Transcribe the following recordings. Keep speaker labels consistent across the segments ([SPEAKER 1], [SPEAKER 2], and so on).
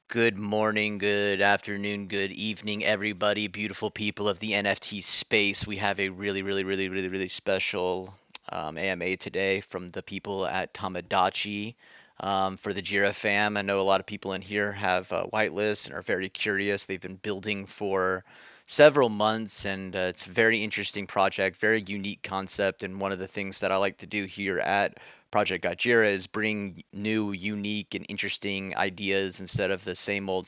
[SPEAKER 1] Good morning, good afternoon, good evening, everybody. Beautiful people of the NFT space. We have a really special AMA today from the people at Tomodachi for the Jira fam. I know a lot of people in here have whitelists and are very curious. They've been building for several months, and it's a very interesting project, very unique concept. And one of the things that I like to do here at Project Gajira is bring new, unique, and interesting ideas instead of the same old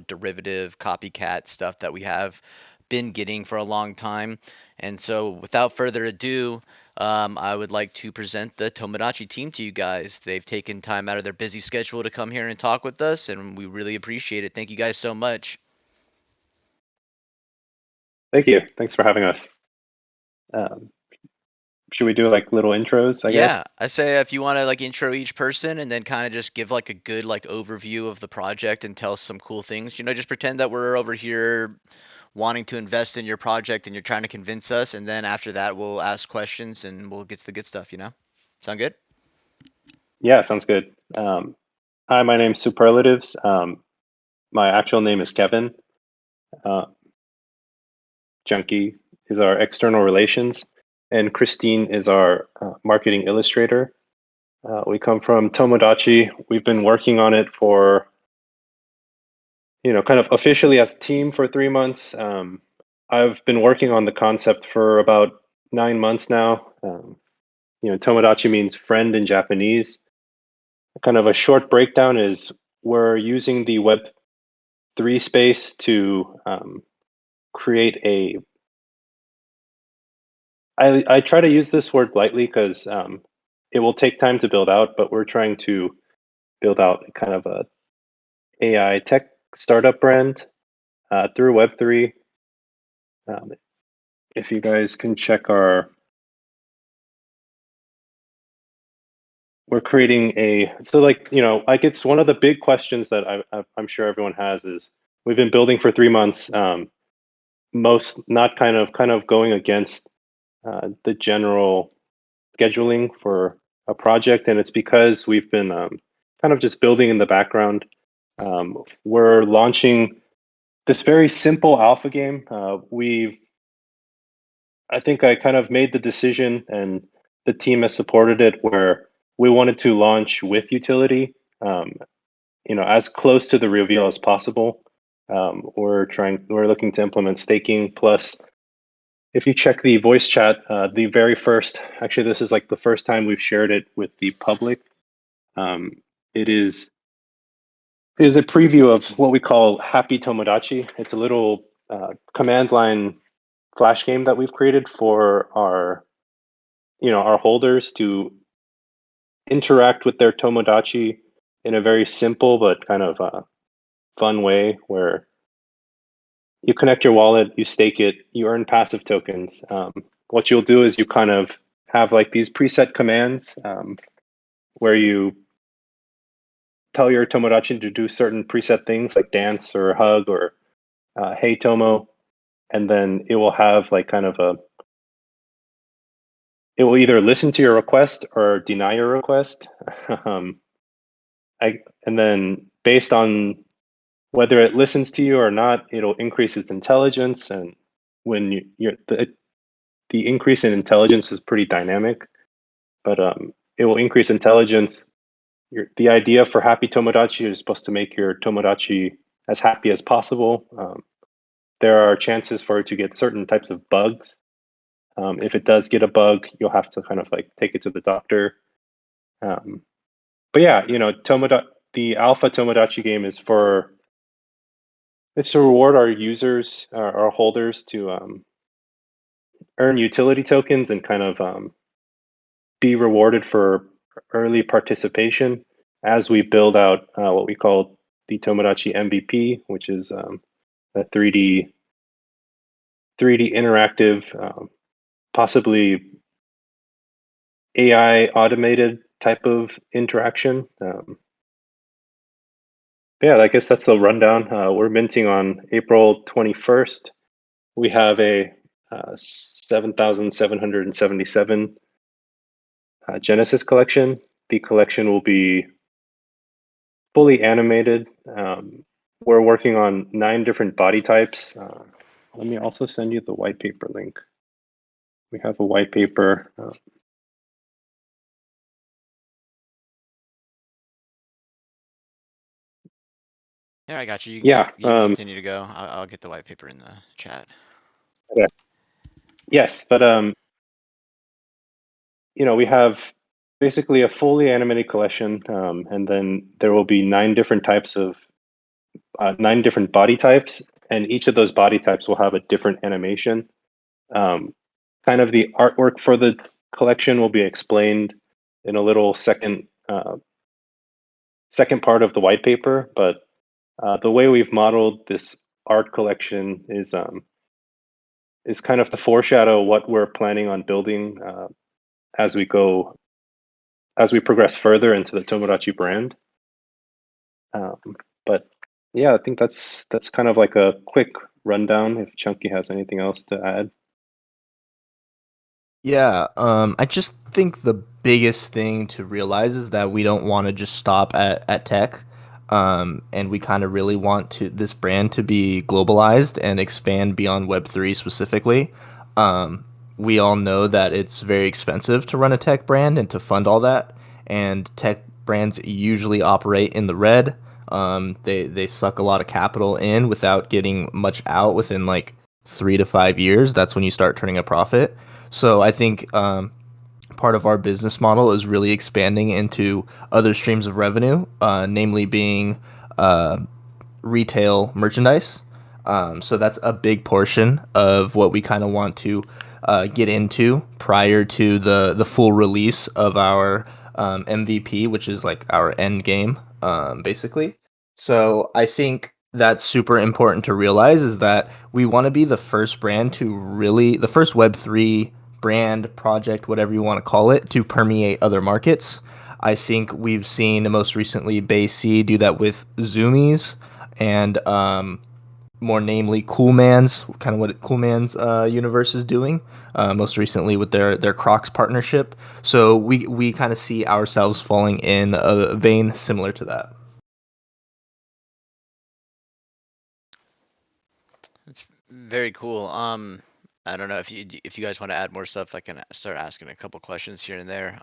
[SPEAKER 1] derivative copycat stuff that we have been getting for a long time. And so, without further ado, I would like to present the Tomodachi team to you guys. They've taken time out of their busy schedule to come here and talk with us, and we really appreciate it. Thank you guys so much.
[SPEAKER 2] Thank you. Thanks for having us. Um, should we do like little intros, I guess?
[SPEAKER 1] Yeah, I say if you want to like intro each person and then kind of just give like a good like overview of the project and tell some cool things. Just pretend that we're over here wanting to invest in your project and you're trying to convince us, and then after that we'll ask questions and we'll get to the good stuff. Sound good?
[SPEAKER 2] Yeah, sounds good. Hi, my name's Superlatives. My actual name is Kevin. Uh, Junkie is our external relations, and Christine is our marketing illustrator. We come from Tomodachi. We've been working on it for, kind of officially as a team for 3 months. I've been working on the concept for about 9 months now. Tomodachi means friend in Japanese. Kind of a short breakdown is we're using the Web3 space to create a. I try to use this word lightly because it will take time to build out, but we're trying to build out kind of a AI tech startup brand through Web3. Um, if you guys can check we're creating like it's one of the big questions that I'm sure everyone has is we've been building for 3 months. Most not kind of going against the general scheduling for a project, and it's because we've been kind of just building in the background. We're launching this very simple alpha game. I think I kind of made the decision, and the team has supported it, where we wanted to launch with utility, as close to the reveal as possible. We're looking to implement staking plus. If you check the voice chat, the very first, actually, this is like the first time we've shared it with the public. Um, it is it is a preview of what we call Happy Tomodachi. It's a little command line flash game that we've created for our holders to interact with their Tomodachi in a very simple but kind of fun way, where you connect your wallet, you stake it, you earn passive tokens. What you'll do is you kind of have like these preset commands where you tell your Tomodachi to do certain preset things like dance or hug or hey Tomo, and then it will have like kind of it will either listen to your request or deny your request. um, and then based on whether it listens to you or not, it'll increase its intelligence. And when the increase in intelligence is pretty dynamic, but it will increase intelligence. The idea for happy Tomodachi is supposed to make your Tomodachi as happy as possible. There are chances for it to get certain types of bugs. If it does get a bug, you'll have to kind of like take it to the doctor. Um, but yeah, the alpha Tomodachi game is for it's to reward our users, our holders, to earn utility tokens and kind of be rewarded for early participation as we build out what we call the Tomodachi MVP, which is a 3D interactive, possibly AI automated type of interaction. Yeah, I guess that's the rundown. We're minting on April 21st. We have a 7,777 Genesis collection. The collection will be fully animated. we're working on 9 different body types. Let me also send you the white paper link. We have a white paper.
[SPEAKER 1] Yeah, I got you.
[SPEAKER 2] Yeah.
[SPEAKER 1] You can continue to go. I'll get the white paper in the chat.
[SPEAKER 2] Okay. Yes, but we have basically a fully animated collection, and then there will be 9 different body types, and each of those body types will have a different animation. Um, Kind of the artwork for the collection will be explained in a little second part of the white paper, but the way we've modeled this art collection is kind of to foreshadow what we're planning on building as we go as we progress further into the Tomodachi brand. Um, but yeah, I think that's kind of like a quick rundown. If Chunky has anything else to add.
[SPEAKER 3] Yeah, I just think the biggest thing to realize is that we don't want to just stop at tech, and we kind of really want to this brand to be globalized and expand beyond Web3 specifically. We all know that it's very expensive to run a tech brand and to fund all that, and tech brands usually operate in the red. They suck a lot of capital in without getting much out within like 3 to 5 years. That's when you start turning a profit. So I think part of our business model is really expanding into other streams of revenue, namely being uh, retail merchandise. So that's a big portion of what we kind of want to get into prior to the full release of our MVP, which is like our end game, basically. So I think that's super important to realize is that we want to be the first brand to really the first Web3 brand project, whatever you want to call it, to permeate other markets. I think we've seen most recently Bay C do that with Zoomies and more namely Coolman's, kind of what Coolman's universe is doing. Most recently with their Crocs partnership. So we kind of see ourselves falling in a vein similar to that.
[SPEAKER 1] It's very cool. I don't know if you guys want to add more stuff, I can start asking a couple questions here and there.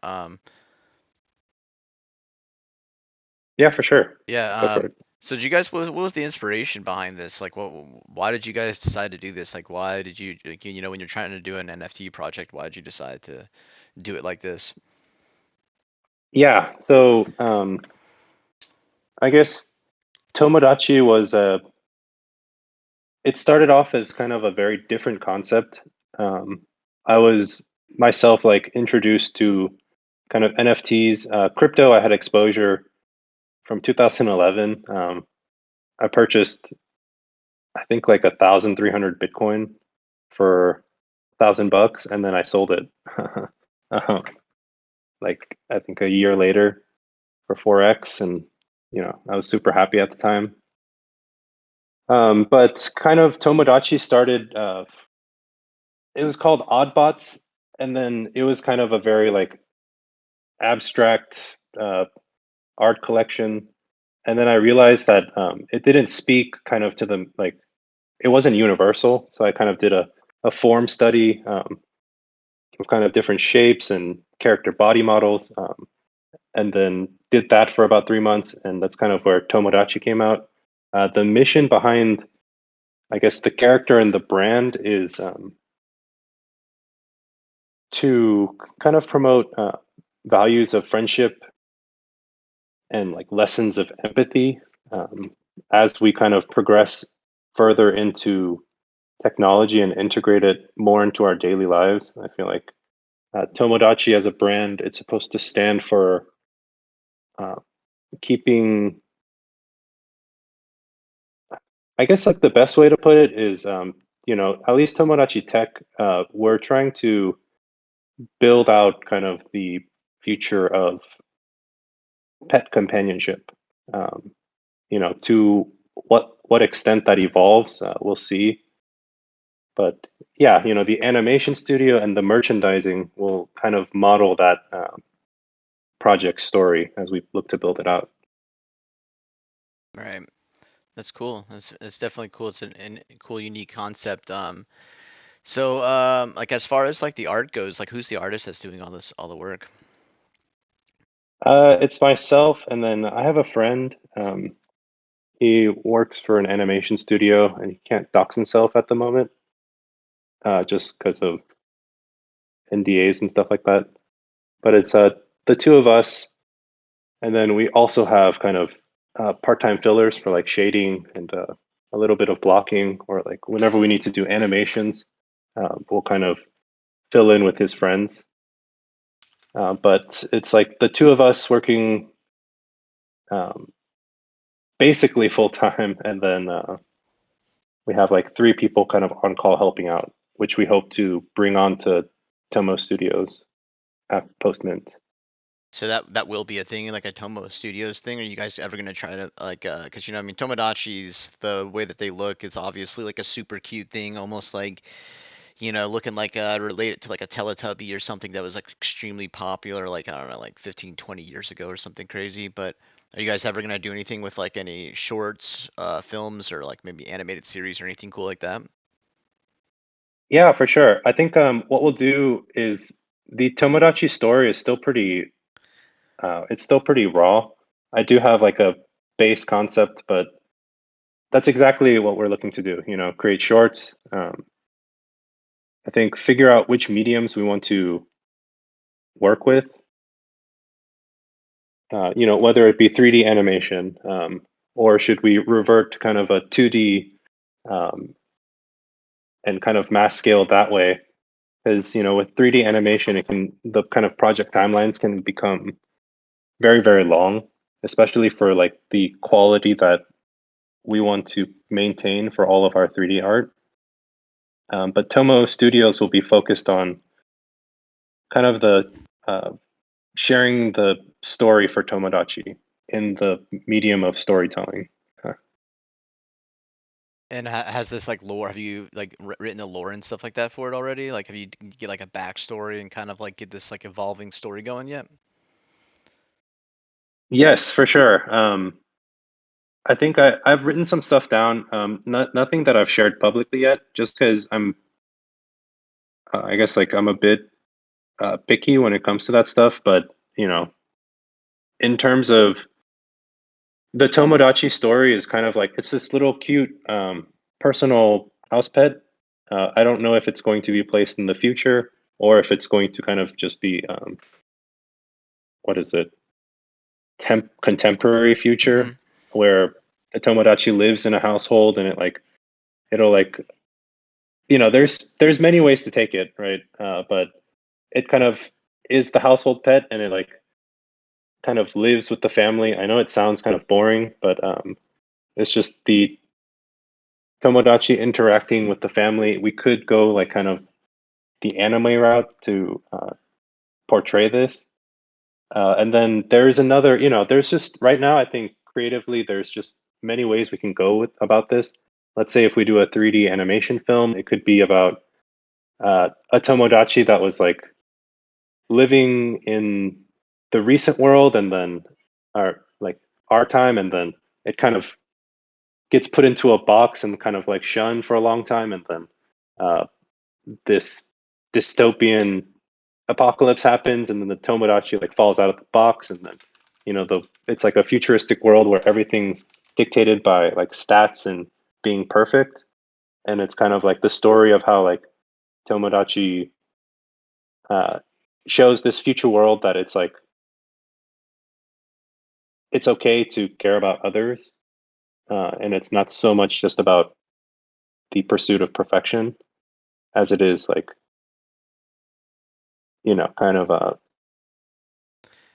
[SPEAKER 2] Yeah, for sure. Go
[SPEAKER 1] Yeah.
[SPEAKER 2] for it.
[SPEAKER 1] So did you guys what was the inspiration behind this? Like, why did you guys decide to do this? Like, why did you like, when you're trying to do an NFT project, why did you decide to do it like this?
[SPEAKER 2] Yeah. So I guess Tomodachi it started off as kind of a very different concept. I was myself like introduced to kind of NFTs, crypto. I had exposure from 2011. I purchased, I think, like 1,300 Bitcoin for $1,000, and then I sold it, um, like I think a year later for 4x, and I was super happy at the time. But kind of Tomodachi started. It was called Oddbots, and then it was kind of a very like abstract art collection. And then I realized that it didn't speak kind of to the like it wasn't universal. So I kind of did a form study of kind of different shapes and character body models, and then did that for about 3 months, and that's kind of where Tomodachi came out. The mission behind, I guess, the character and the brand is to kind of promote values of friendship and like lessons of empathy um, as we kind of progress further into technology and integrate it more into our daily lives. I feel like Tomodachi as a brand, it's supposed to stand for uh, keeping. I guess like the best way to put it is, at least Tomodachi Tech, we're trying to build out kind of the future of pet companionship. Um, to what extent that evolves, we'll see. But yeah, the animation studio and the merchandising will kind of model that project story as we look to build it out.
[SPEAKER 1] Right. That's cool. That's definitely cool. It's an cool, unique concept. So like as far as like the art goes, like who's the artist that's doing all the work?
[SPEAKER 2] It's myself, and then I have a friend. He works for an animation studio, and he can't dox himself at the moment, just because of NDAs and stuff like that. But it's the two of us, and then we also have kind of part-time fillers for like shading and a little bit of blocking, or like whenever we need to do animations, we'll kind of fill in with his friends. But it's like the two of us working um, basically full time, and then we have like three people kind of on call helping out, which we hope to bring on to Tomo Studios at post mint.
[SPEAKER 1] So that will be a thing, like a Tomo Studios thing. Are you guys ever gonna try to like, cause I mean, Tomodachis, the way that they look is obviously like a super cute thing, almost like, looking like related to like a Teletubby or something that was like extremely popular, like I don't know, like 15, 20 years ago or something crazy. But are you guys ever gonna do anything with like any shorts, films, or like maybe animated series or anything cool like that?
[SPEAKER 2] Yeah, for sure. I think what we'll do is the Tomodachi story is still pretty. It's still pretty raw. I do have like a base concept, but that's exactly what we're looking to do. Create shorts. I think figure out which mediums we want to work with. Whether it be 3D animation, or should we revert to kind of a 2D, um, and kind of mass scale that way? Because with 3D animation, the kind of project timelines can become very, very long, especially for like the quality that we want to maintain for all of our 3D art. But Tomo Studios will be focused on kind of the uh, sharing the story for Tomodachi in the medium of storytelling. Uh,
[SPEAKER 1] And has this like lore? Have you like written a lore and stuff like that for it already? Like, have you get like a backstory and kind of like get this like evolving story going yet?
[SPEAKER 2] yes, for sure. I think I've written some stuff down. Nothing that I've shared publicly yet, just because I guess like I'm a bit picky when it comes to that stuff. But in terms of the Tomodachi story, is kind of like it's this little cute personal house pet. I don't know if it's going to be placed in the future or if it's going to kind of just be what is it, contemporary
[SPEAKER 1] Mm-hmm.
[SPEAKER 2] future, where the Tomodachi lives in a household and it'll like there's many ways to take it, right? But it kind of is the household pet, and it like kind of lives with the family. I know it sounds kind of boring, but it's just the Tomodachi interacting with the family. We could go like kind of the anime route to portray this. And then there's another, there's just right now, I think creatively, there's just many ways we can go about this. Let's say if we do a 3D animation film, it could be about a Tomodachi that was like living in the recent world, and then our time, and then it kind of gets put into a box and kind of like shunned for a long time, and then uh, this dystopian apocalypse happens, and then the Tomodachi like falls out of the box, and then the it's like a futuristic world where everything's dictated by like stats and being perfect, and it's kind of like the story of how like Tomodachi uh, shows this future world that it's like it's okay to care about others, and it's not so much just about the pursuit of perfection as it is like kind of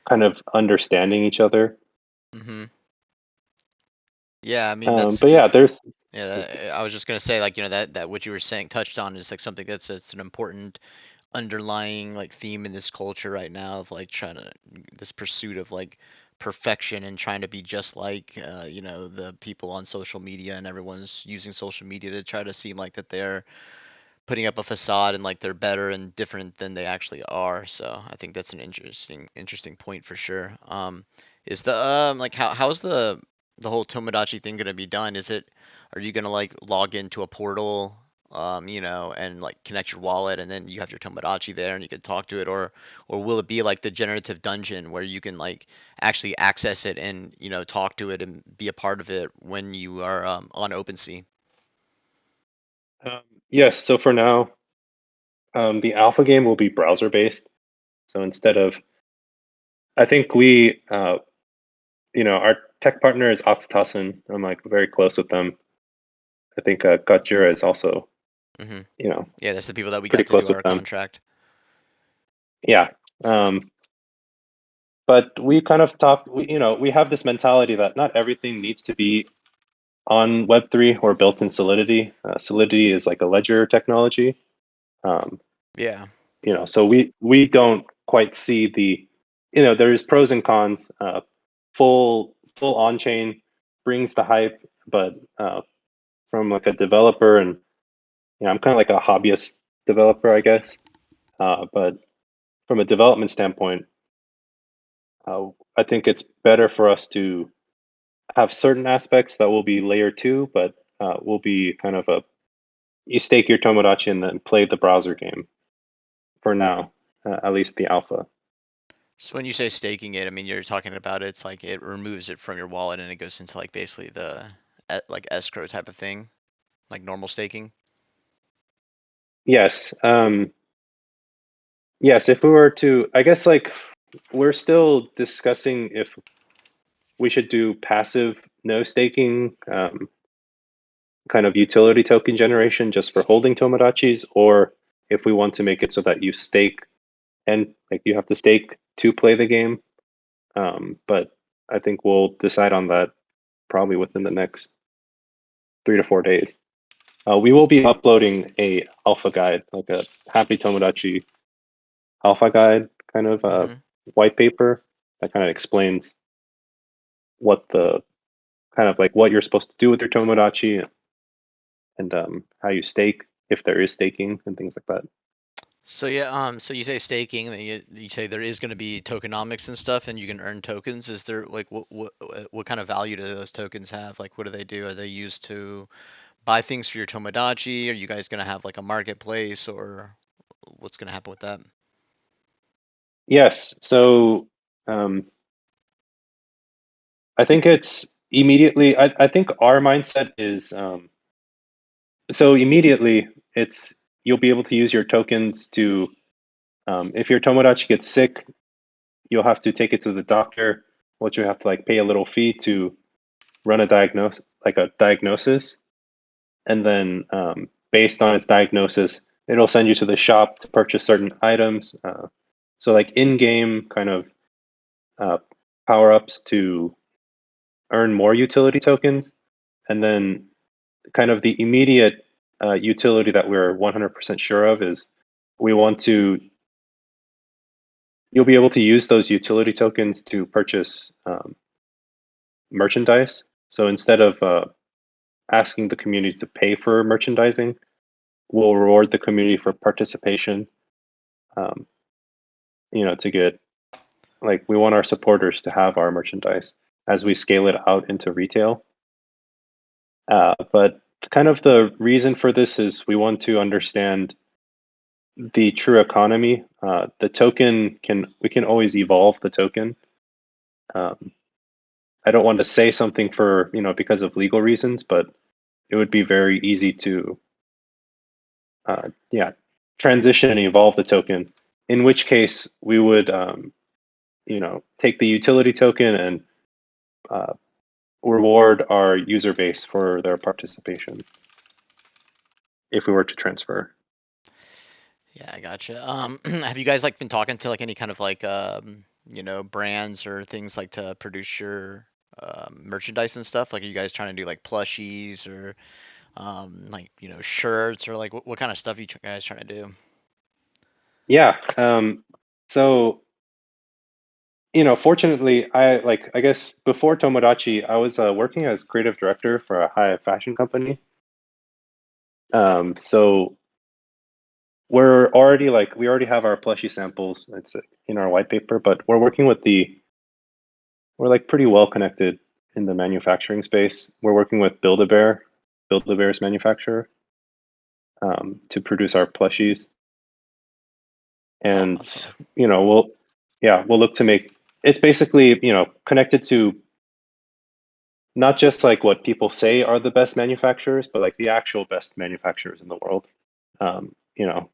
[SPEAKER 2] kind of understanding each other.
[SPEAKER 1] Mm-hmm. Yeah, I mean that's
[SPEAKER 2] But yeah,
[SPEAKER 1] that's
[SPEAKER 2] there's
[SPEAKER 1] yeah. I was just gonna say like that what you were saying touched on is like something that's an important underlying like theme in this culture right now of like trying to this pursuit of like perfection and trying to be just like the people on social media, and everyone's using social media to try to seem like that they're putting up a facade and like they're better and different than they actually are. So I think that's an interesting point for sure. Is the like how's the the whole Tomodachi thing gonna be done? Are you gonna like log into a portal, and like connect your wallet, and then you have your Tomodachi there, and you can talk to it, or will it be like the generative dungeon where you can like actually access it and talk to it and be a part of it when you are on OpenSea?
[SPEAKER 2] Um, yes. So for now, the alpha game will be browser based. So instead of, I think our tech partner is Oxytocin. I'm like very close with them. I think Gotjira is also,
[SPEAKER 1] Hmm.
[SPEAKER 2] you know,
[SPEAKER 1] Yeah, that's the people that we
[SPEAKER 2] pretty
[SPEAKER 1] got to do
[SPEAKER 2] close with
[SPEAKER 1] our
[SPEAKER 2] them.
[SPEAKER 1] contract.
[SPEAKER 2] Yeah. But we kind of talk, we have this mentality that not everything needs to be on Web3 or built in Solidity. Solidity is like a ledger technology. Um,
[SPEAKER 1] Yeah.
[SPEAKER 2] so we don't quite see there's pros and cons. Full on chain brings the hype, but from like a developer, and I'm kind of like a hobbyist developer, I guess. But from a development standpoint, I think it's better for us to have certain aspects that will be layer two, but will be kind of you stake your Tomodachi and then play the browser game for now, at least the alpha.
[SPEAKER 1] So when you say staking it, I mean you're talking about it's like it removes it from your wallet and it goes into like basically the like escrow type of thing, like normal staking.
[SPEAKER 2] Yes. Yes, if we were to, I guess like we're still discussing if we should do passive no staking kind of utility token generation just for holding Tomodachis, or if we want to make it so that you stake and like you have to stake to play the game. But I think we'll decide on that probably within the next 3 to 4 days. We will be uploading a alpha guide, like a Happy Tomodachi alpha guide kind of
[SPEAKER 1] Hmm.
[SPEAKER 2] white paper that kind of explains what the kind of like what you're supposed to do with your Tomodachi, and how you stake if there is staking and things like that.
[SPEAKER 1] So yeah, so you say staking, and then you say there is going to be tokenomics and stuff, and you can earn tokens. Is there like what kind of value do those tokens have? Like, what do they do? Are they used to buy things for your Tomodachi? Are you guys going to have like a marketplace, or what's going to happen with that?
[SPEAKER 2] Yes. So I think it's immediately. I think our mindset is so immediately it's you'll be able to use your tokens to if your Tomodachi gets sick, you'll have to take it to the doctor, which you have to like pay a little fee to run a diagnosis, and then based on its diagnosis, it'll send you to the shop to purchase certain items. So like in-game kind of uh, power ups to earn more utility tokens, and then kind of the immediate utility that we're 100% sure of is we want to you'll be able to use those utility tokens to purchase merchandise. So instead of asking the community to pay for merchandising, we'll reward the community for participation. Um, to get like we want our supporters to have our merchandise as we scale it out into retail. But kind of the reason for this is we want to understand the true economy. The token we can always evolve the token. Um, I don't want to say something for because of legal reasons, but it would be very easy to yeah transition and evolve the token. In which case, we would take the utility token and uh, reward our user base for their participation if we were to transfer.
[SPEAKER 1] Yeah, I gotcha. Have you guys like been talking to like any kind of like brands or things like to produce your merchandise and stuff? Like, are you guys trying to do like plushies or like shirts, or like what kind of stuff you guys trying to do?
[SPEAKER 2] Yeah. So fortunately, I guess before Tomodachi, I was working as creative director for a high fashion company. So we're already like we already have our plushie samples. It's in our white paper, but we're like pretty well connected in the manufacturing space. We're working with Build-A-Bear's manufacturer, to produce our plushies.
[SPEAKER 1] That's
[SPEAKER 2] And
[SPEAKER 1] awesome.
[SPEAKER 2] we'll look to make it's basically connected to not just like what people say are the best manufacturers, but like the actual best manufacturers in the world.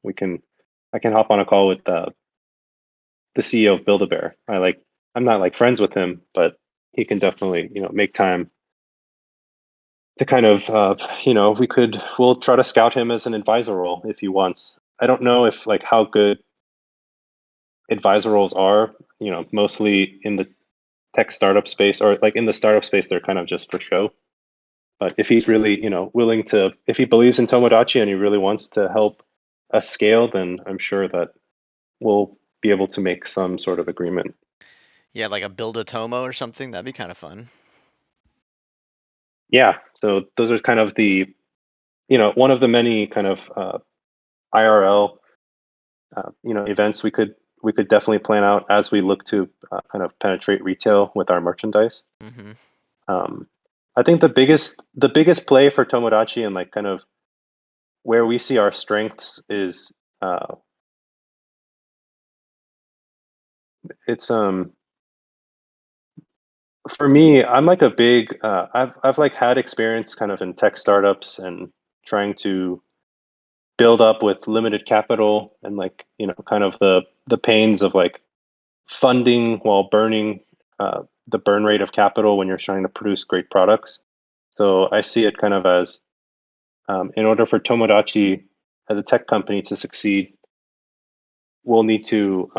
[SPEAKER 2] We can I can hop on a call with the CEO of Build-A-Bear. I'm not like friends with him, but he can definitely make time to kind of we'll try to scout him as an advisor role if he wants. I don't know if like how good advisor roles are, mostly in the tech startup space, or like in the startup space they're kind of just for show. But if he's really willing to, if he believes in Tomodachi and he really wants to help us scale, then I'm sure that we'll be able to make some sort of agreement.
[SPEAKER 1] Yeah, like a build a Tomo or something. That'd be kind of fun.
[SPEAKER 2] Yeah, so those are kind of the one of the many kind of IRL events we could definitely plan out as we look to kind of penetrate retail with our merchandise.
[SPEAKER 1] Hmm.
[SPEAKER 2] Um, I think the biggest play for Tomodachi and like kind of where we see our strengths is it's for me, I'm like a big I've like had experience kind of in tech startups and trying to build up with limited capital, and like kind of the pains of like funding while burning the burn rate of capital when you're trying to produce great products. So I see it kind of as in order for Tomodachi as a tech company to succeed, we'll need to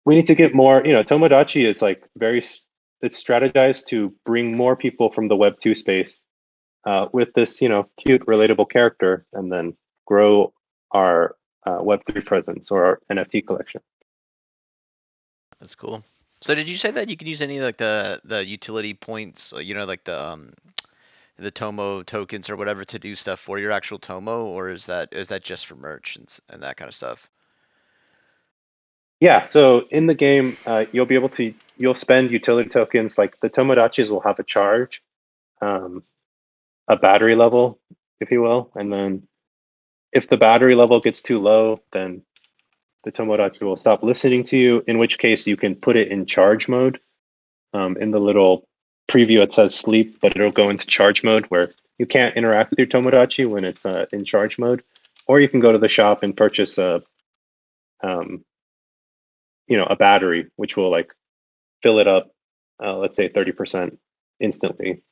[SPEAKER 2] we need to get more. Tomodachi is like it's strategized to bring more people from the Web 2 space with this cute relatable character, and then grow our Web 3 presence or our NFT collection.
[SPEAKER 1] That's cool. So did you say that you could use any of like the utility points, like the Tomo tokens or whatever to do stuff for your actual Tomo, or is that just for merch and that kind of stuff?
[SPEAKER 2] Yeah, so in the game, you'll spend utility tokens. Like the Tomodachis will have a charge, um, a battery level, if you will, and then if the battery level gets too low, then the Tomodachi will stop listening to you. In which case, you can put it in charge mode. In the little preview, it says sleep, but it'll go into charge mode where you can't interact with your Tomodachi when it's in charge mode. Or you can go to the shop and purchase um, a battery, which will like fill it up, let's say 30% instantly.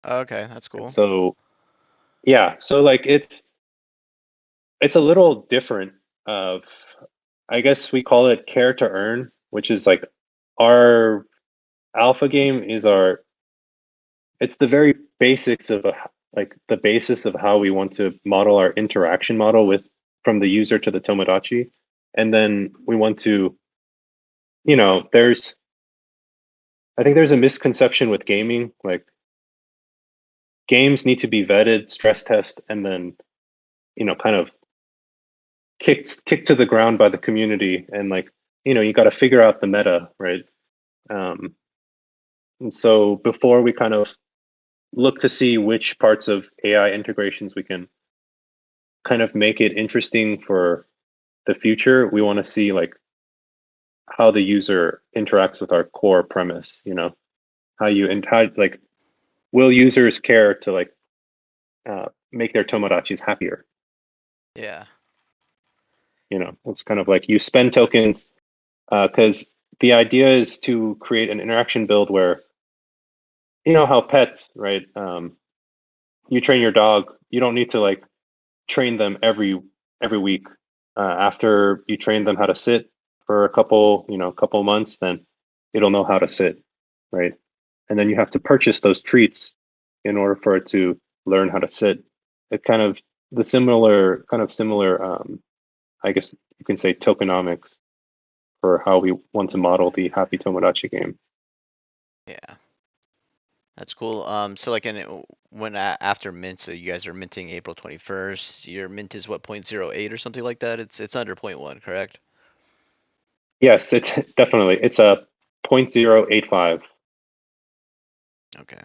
[SPEAKER 1] Okay, that's
[SPEAKER 2] And
[SPEAKER 1] cool.
[SPEAKER 2] so, yeah, so like it's a little different. Of, I guess we call it care to earn, which is like our alpha game is our. It's the very basics of like the basis of how we want to model our interaction model with from the user to the Tomodachi, and then we want to, there's I think there's a misconception with gaming. Like games need to be vetted, stress test, and then kind of kicked to the ground by the community. And like you got to figure out the meta, right? Um, and so before we kind of look to see which parts of AI integrations we can kind of make it interesting for the future, we want to see like how the user interacts with our core premise. How you and how like will users care to like make their Tomodachis happier?
[SPEAKER 1] Yeah.
[SPEAKER 2] It's kind of like you spend tokens because the idea is to create an interaction build where how pets, right? You train your dog, you don't need to like train them every week. After you train them how to sit for a couple months, then it'll know how to sit, right? And then you have to purchase those treats in order for it to learn how to sit. It kind of similar, I guess you can say tokenomics for how we want to model the Happy Tomodachi game.
[SPEAKER 1] Yeah. That's cool. So like after mint, so you guys are minting April 21st. Your mint is what, 0.08 or something like that? It's under point 0.1, correct?
[SPEAKER 2] Yes, it's definitely it's a 0.085.
[SPEAKER 1] Okay.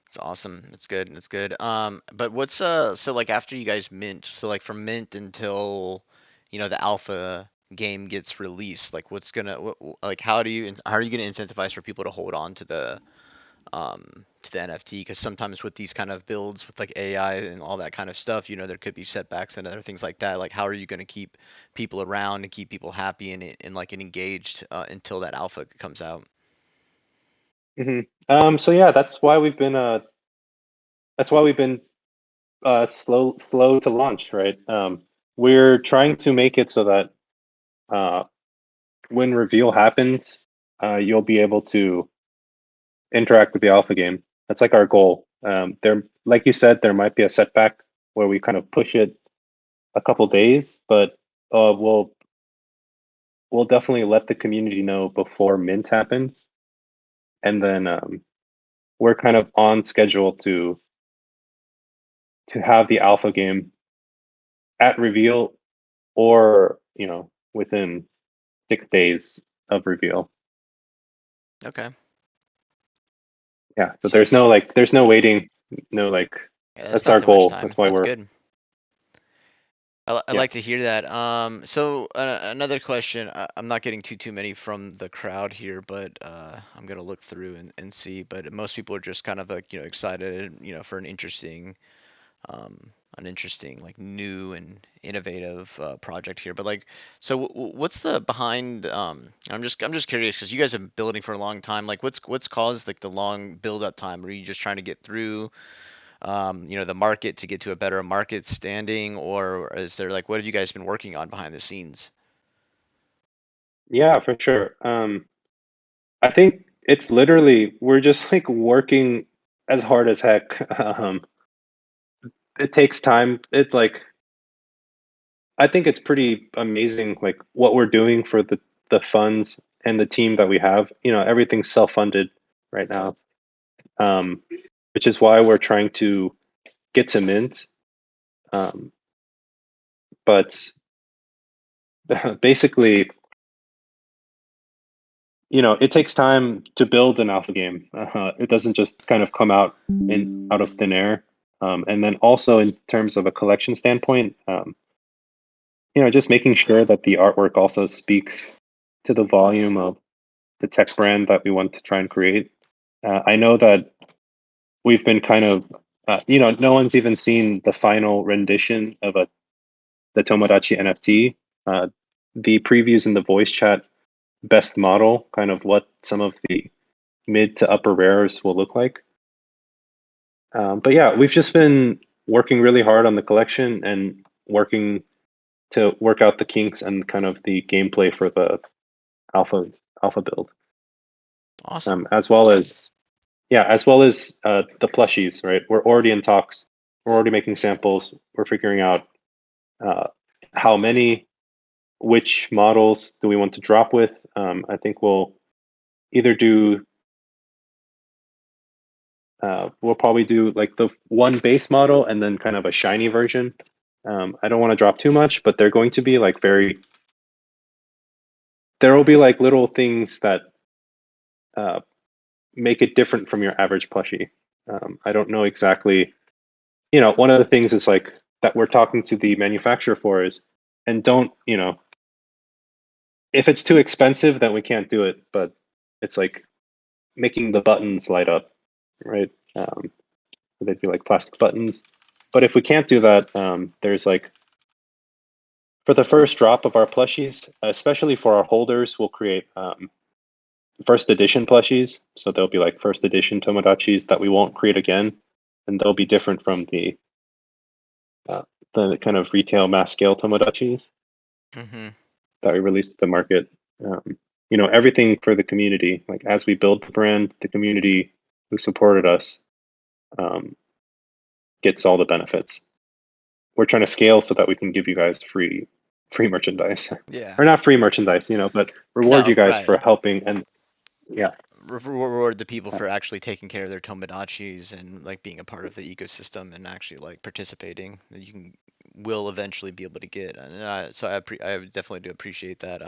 [SPEAKER 1] It's awesome. It's good. It's good. But what's so like after you guys mint, so like from mint until the alpha game gets released, like what's gonna like how are you gonna incentivize for people to hold on to the NFT? Because sometimes with these kind of builds with like AI and all that kind of stuff, there could be setbacks and other things like that. Like how are you gonna keep people around and keep people happy and like and engaged until that alpha comes out?
[SPEAKER 2] So yeah, that's why we've been slow to launch, right? We're trying to make it so that uh, when reveal happens, you'll be able to interact with the alpha game. That's like our goal. Like you said, there might be a setback where we kind of push it a couple days, but we'll definitely let the community know before mint happens, and then we're kind of on schedule to have the alpha game at reveal, or within 6 days of reveal.
[SPEAKER 1] Okay.
[SPEAKER 2] Yeah, so
[SPEAKER 1] So it's
[SPEAKER 2] there's no waiting, no like
[SPEAKER 1] yeah, that's
[SPEAKER 2] that's
[SPEAKER 1] not
[SPEAKER 2] our
[SPEAKER 1] too much
[SPEAKER 2] goal.
[SPEAKER 1] time.
[SPEAKER 2] That's why
[SPEAKER 1] That's
[SPEAKER 2] we're
[SPEAKER 1] good. I
[SPEAKER 2] yeah.
[SPEAKER 1] like to hear that. So another question. I'm not getting too many from the crowd here, but I'm gonna look through and see. But most people are just kind of like excited, for an interesting like new and innovative project here. But like, so what's the behind? I'm just curious because you guys have been building for a long time. Like, what's caused like the long build up time? Are you just trying to get through? The market to get to a better market standing, or is there like what have you guys been working on behind the scenes?
[SPEAKER 2] Yeah, for sure. I think it's literally we're just like working as hard as heck. It takes time. It's like I think it's pretty amazing, like what we're doing for the funds and the team that we have. Everything's self-funded right now, um, which is why we're trying to get to mint. Um, but basically, it takes time to build an alpha game. It doesn't just kind of come out of thin air. And then also in terms of a collection standpoint, just making sure that the artwork also speaks to the volume of the tech brand that we want to try and create. I know that we've been kind of, no one's even seen the final rendition of the Tomodachi NFT. Uh, the previews in the voice chat best model kind of what some of the mid to upper rares will look like. But yeah, we've just been working really hard on the collection and working to work out the kinks and kind of the gameplay for the alpha alpha build,
[SPEAKER 1] Awesome.
[SPEAKER 2] as well as the plushies. Right, we're already in talks. We're already making samples. We're figuring out uh, how many, which models do we want to drop with. I think either do we'll probably do like the one base model and then kind of a shiny version. I don't want to drop too much, but they're going to be like there will be like little things that uh, make it different from your average plushie. I don't know exactly. One of the things is like that we're talking to the manufacturer for is, and don't, if it's too expensive, then we can't do it. But it's like making the buttons light up, right? They'd be like plastic buttons. But if we can't do that, there's like for the first drop of our plushies, especially for our holders, we'll create first edition plushies. So they'll be like first edition Tomodachis that we won't create again, and they'll be different from uh, the kind of retail mass scale Tomodachis
[SPEAKER 1] Mm-hmm.
[SPEAKER 2] that we released to the market. Everything for the community. Like as we build the brand, the community who supported us um, gets all the benefits. We're trying to scale so that we can give you guys free merchandise,
[SPEAKER 1] Yeah.
[SPEAKER 2] or not free merchandise, but reward you
[SPEAKER 1] No,
[SPEAKER 2] guys for
[SPEAKER 1] right.
[SPEAKER 2] helping. And yeah,
[SPEAKER 1] Reward the people
[SPEAKER 2] uh,
[SPEAKER 1] for actually taking care of their Tomodachis and like being a part of the ecosystem and actually like participating. That you will eventually be able to get. And so I definitely do appreciate that.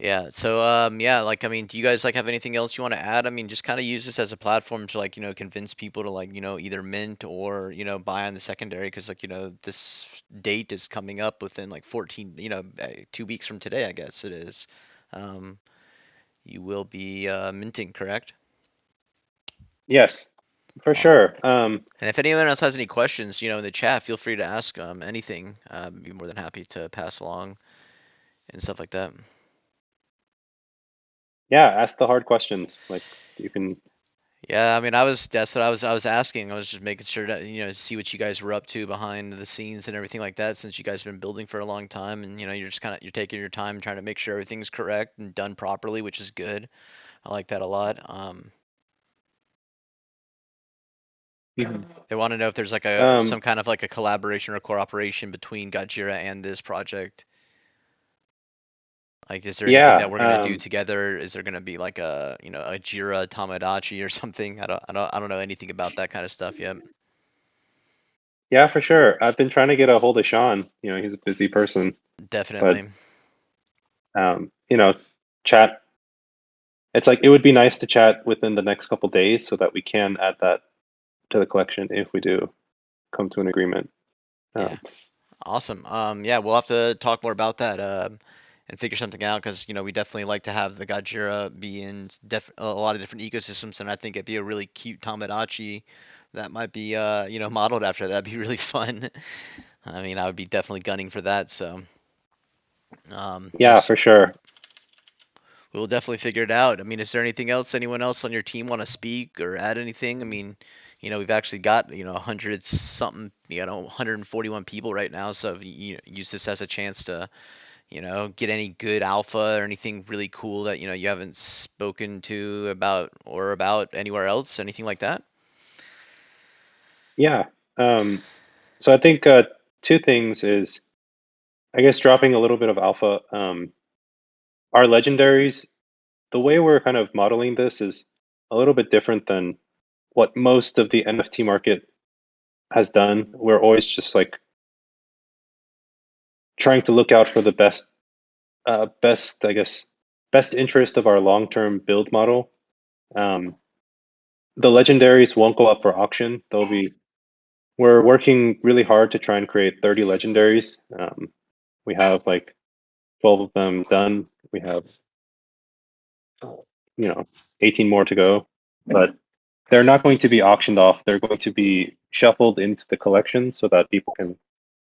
[SPEAKER 1] Yeah. So yeah, like I mean, do you guys like have anything else you want to add? I mean, just kind of use this as a platform to like, convince people to like, either mint or, buy on the secondary because like, this date is coming up within like 14, 2 weeks from today, I guess it is. Um, you will be minting, correct?
[SPEAKER 2] Yes, for
[SPEAKER 1] Uh,
[SPEAKER 2] sure.
[SPEAKER 1] and if anyone else has any questions, in the chat, feel free to ask anything. Be more than happy to pass along and stuff like that.
[SPEAKER 2] Yeah, ask the hard questions. Like you can.
[SPEAKER 1] Yeah, I mean, that's what I was asking. I was just making sure to, see what you guys were up to behind the scenes and everything like that since you guys have been building for a long time and you're just you're taking your time trying to make sure everything's correct and done properly, which is good. I like that a lot.
[SPEAKER 2] Mhm.
[SPEAKER 1] They want to know if there's like
[SPEAKER 2] Um,
[SPEAKER 1] some kind of like a collaboration or cooperation between Gajira and this project. Like, is there anything
[SPEAKER 2] yeah.
[SPEAKER 1] that we're gonna do together? Is there gonna be like a Jira Tomodachi or something? I don't know anything about that kind of stuff yet.
[SPEAKER 2] Yeah, for sure. I've been trying to get a hold of Sean. He's a busy person, but
[SPEAKER 1] Definitely.
[SPEAKER 2] um, you know, chat. It's like it would be nice to chat within the next couple days so that we can add that to the collection if we do come to an agreement.
[SPEAKER 1] Yeah.
[SPEAKER 2] Um,
[SPEAKER 1] Awesome. Yeah, we'll have to talk more about that and figure something out because we definitely like to have the Gajira be in a lot of different ecosystems, and I think it'd be a really cute Tomodachi that might be modeled after that. That'd be really fun. I mean, I would be definitely gunning for that. So,
[SPEAKER 2] yeah,
[SPEAKER 1] yes,
[SPEAKER 2] for sure.
[SPEAKER 1] we'll definitely figure it out. I mean, is there anything else anyone else on your team want to speak or add anything? I mean, we've actually got, 100 something, 141 people right now. So if use this as a chance to, get any good alpha or anything really cool that, you haven't spoken to about anywhere else, anything like that.
[SPEAKER 2] Yeah. So I think two things is, I guess, dropping a little bit of alpha. Our legendaries, the way we're kind of modeling this is a little bit different than what most of the NFT market has done. We're always just like trying to look out for the best, I guess, best interest of our long-term build model. Um, the legendaries won't go up for auction. They'll be. We're working really hard to try and create 30 legendaries. We have like 12 of them done. We have, you know, 18 more to go, but they're not going to be auctioned off. They're going to be shuffled into the collection so that people can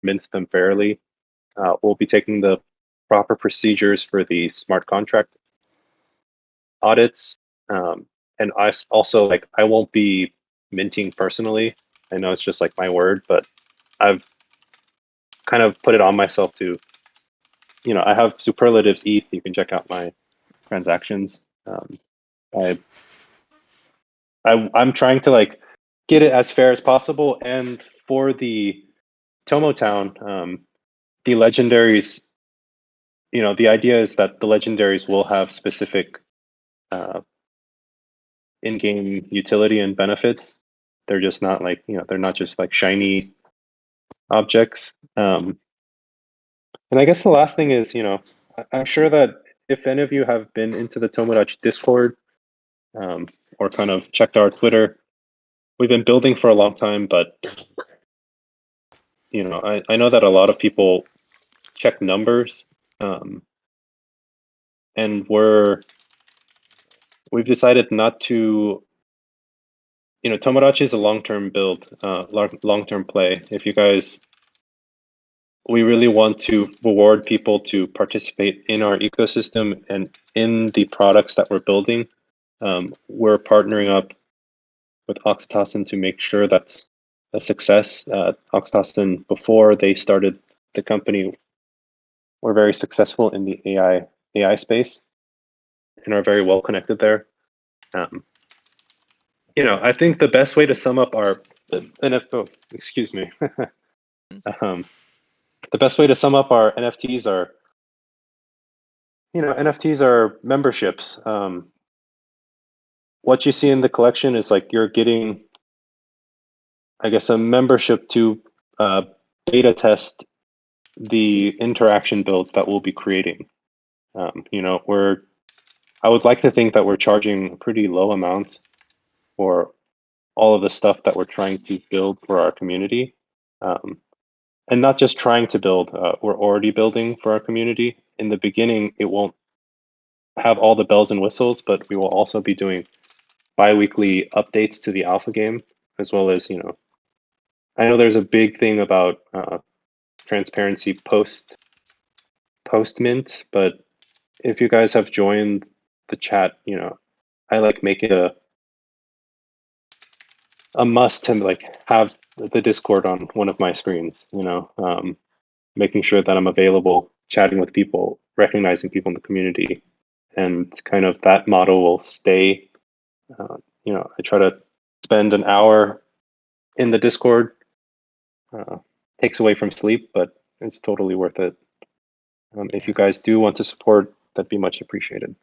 [SPEAKER 2] mint them fairly. We'll be taking the proper procedures for the smart contract audits. And also, like, I won't be minting personally. I know it's just like my word, but I've kind of put it on myself to, I have superlatives ETH. You can check out my transactions. I, I'm trying to like get it as fair as possible. And for the Tomo Town, the legendaries, the idea is that the legendaries will have specific uh, in-game utility and benefits. They're just not like, they're not just like shiny objects. And I guess the last thing is, I'm sure that if any of you have been into the Tomodachi Discord or kind of checked our Twitter, we've been building for a long time, but I know that a lot of people check numbers, um, and we've decided not to. Tomodachi is a long-term build, long-term play. If you guys, we really want to reward people to participate in our ecosystem and in the products that we're building. We're partnering up with Octatassen to make sure that's a success. Octatassen, before they started the company, were very successful in the AI space and are very well connected there. Um, I think the best way to sum up our NFO, excuse me, um, the best way to sum up our NFTs are, NFTs are memberships. What you see in the collection is like you're getting, I guess, a membership to beta test the interaction builds that we'll be creating. I would like to think that we're charging a pretty low amount for all of the stuff that we're trying to build for our community. And not just trying to build, we're already building for our community. In the beginning, it won't have all the bells and whistles, but we will also be doing bi-weekly updates to the alpha game, as well as, I know there's a big thing about transparency post mint, but if you guys have joined the chat, I like make it a must to like have the Discord on one of my screens, making sure that I'm available, chatting with people, recognizing people in the community, and kind of that model will stay. I try to spend an hour in the Discord. Takes away from sleep, but it's totally worth it. If
[SPEAKER 1] Yeah.
[SPEAKER 2] you guys do want to support, that'd be much appreciated.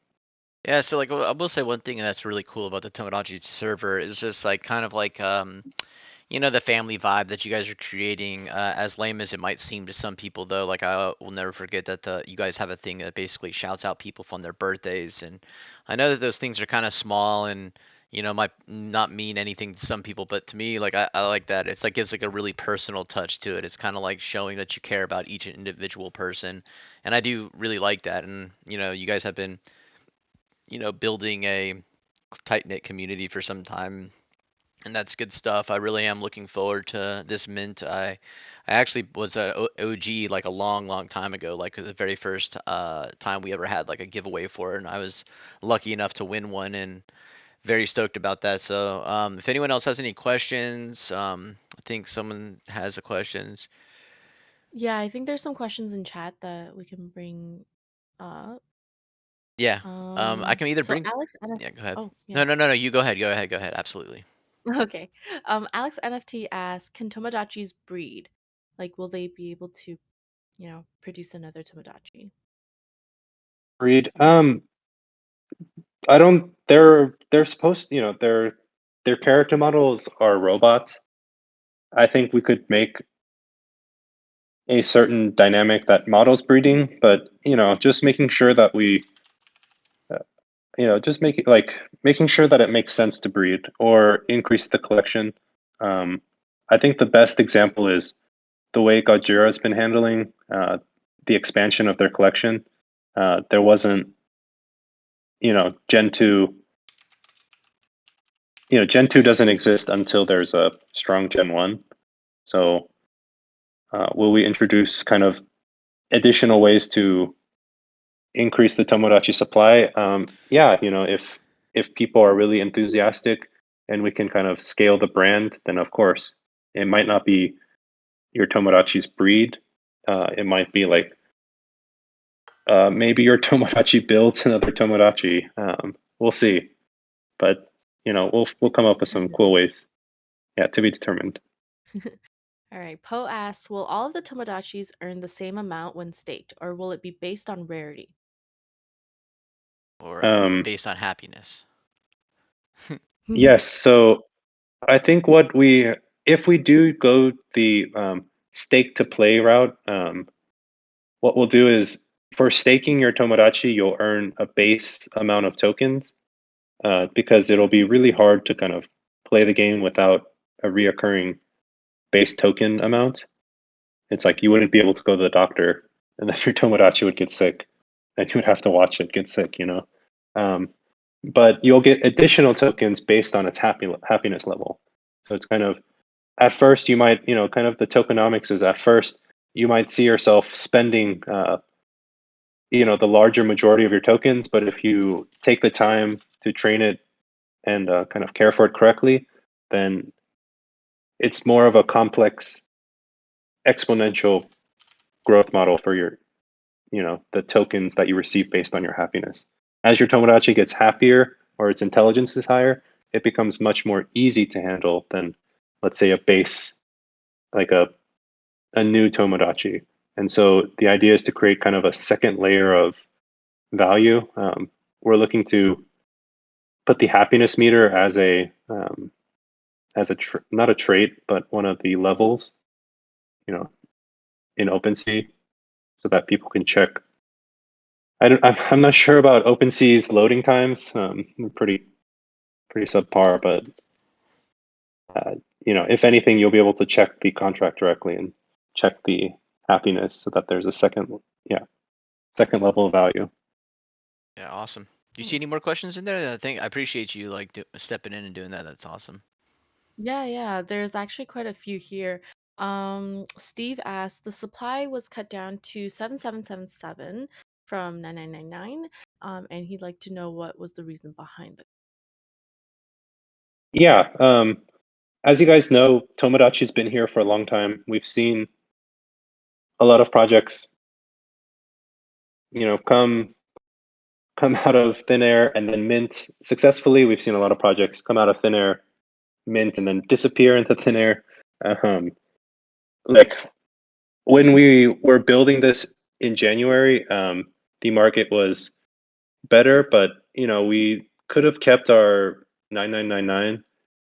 [SPEAKER 1] Yeah, so like I will say one thing that's really cool about the Tomodachi server is just like kind of like the family vibe that you guys are creating. As lame as it might seem to some people, though, like I will never forget that you guys have a thing that basically shouts out people from their birthdays, and I know that those things are kind of small and might not mean anything to some people, but to me, like I like that. It's like gives like a really personal touch to it. It's kind of like showing that you care about each individual person, and I do really like that. And you guys have been building a tight knit community for some time, and that's good stuff. I really am looking forward to this mint. I actually was a OG like a long, long time ago, like the very first time we ever had like a giveaway for it, and I was lucky enough to win one, and very stoked about that. So, if anyone else has any questions, I think someone has a questions.
[SPEAKER 4] Yeah, I think there's some questions in chat that we can bring up.
[SPEAKER 1] Yeah, I can either
[SPEAKER 4] So
[SPEAKER 1] bring.
[SPEAKER 4] Alex,
[SPEAKER 1] Yeah, go ahead.
[SPEAKER 4] oh yeah,
[SPEAKER 1] No, no, no, no. You go ahead. Go ahead. Go ahead. Absolutely.
[SPEAKER 4] okay. Alex NFT asks, can Tomodachis breed? Like, will they be able to, produce another Tomodachi?
[SPEAKER 2] Read. I don't. They're supposed. Their character models are robots. I think we could make a certain dynamic that models breeding, but just making sure that uh, just making sure that it makes sense to breed or increase the collection. Um, I think the best example is the way Gojira's been handling the expansion of their collection. There wasn't, Gen 2, Gen 2 doesn't exist until there's a strong Gen 1. So will we introduce kind of additional ways to increase the Tomodachi supply? Yeah, if people are really enthusiastic and we can kind of scale the brand, then of course it might not be your Tomodachi's breed. It might be like maybe your Tomodachi builds another Tomodachi. We'll see, but we'll
[SPEAKER 4] To
[SPEAKER 2] come
[SPEAKER 4] be
[SPEAKER 2] up with some cool
[SPEAKER 4] determined.
[SPEAKER 2] ways. Yeah, to be determined.
[SPEAKER 4] All right. Poe asks, will all of the Tomodachis earn the same amount when staked, or will it be based on rarity?
[SPEAKER 1] Or
[SPEAKER 2] Um,
[SPEAKER 1] based on happiness.
[SPEAKER 2] yes, so I think if we do go the stake to play route, what we'll do is for staking your Tomodachi, you'll earn a base amount of tokens because it'll be really hard to kind of play the game without a reoccurring base token amount. It's like you wouldn't be able to go to the doctor and then your Tomodachi would get sick and you would have to watch it get sick. Um, but you'll get additional tokens based on its happiness level. So it's kind of at first you might, kind of the tokenomics is at first you might see yourself spending, the larger majority of your tokens. But if you take the time to train it and kind of care for it correctly, then it's more of a complex exponential growth model for the tokens that you receive based on your happiness. As your Tomodachi gets happier or its intelligence is higher, it becomes much more easy to handle than, let's say, a base, like a new Tomodachi. And so the idea is to create kind of a second layer of value. We're looking to put the happiness meter as not a trait, but one of the levels, you know, in OpenSea, so that people can check I'm not sure about OpenSea's loading times. They're pretty subpar, but if anything, you'll be able to check the contract directly and check the happiness so that there's a second level of value.
[SPEAKER 1] Yeah, awesome. Do you see any
[SPEAKER 4] Nice.
[SPEAKER 1] more questions in there? I appreciate you like stepping in and doing that. That's awesome.
[SPEAKER 4] Yeah. There's actually quite a few here. Steve asked, the supply was cut down to 7777 from 9999. And he'd like to know what was the reason behind it.
[SPEAKER 2] Yeah. As you guys know, Tomodachi's been here for a long time. We've seen a lot of projects, come out of thin air and then mint successfully. We've seen a lot of projects come out of thin air, mint, and then disappear into thin air. Like when we were building this in January, the market was better, but we could have kept our 9999.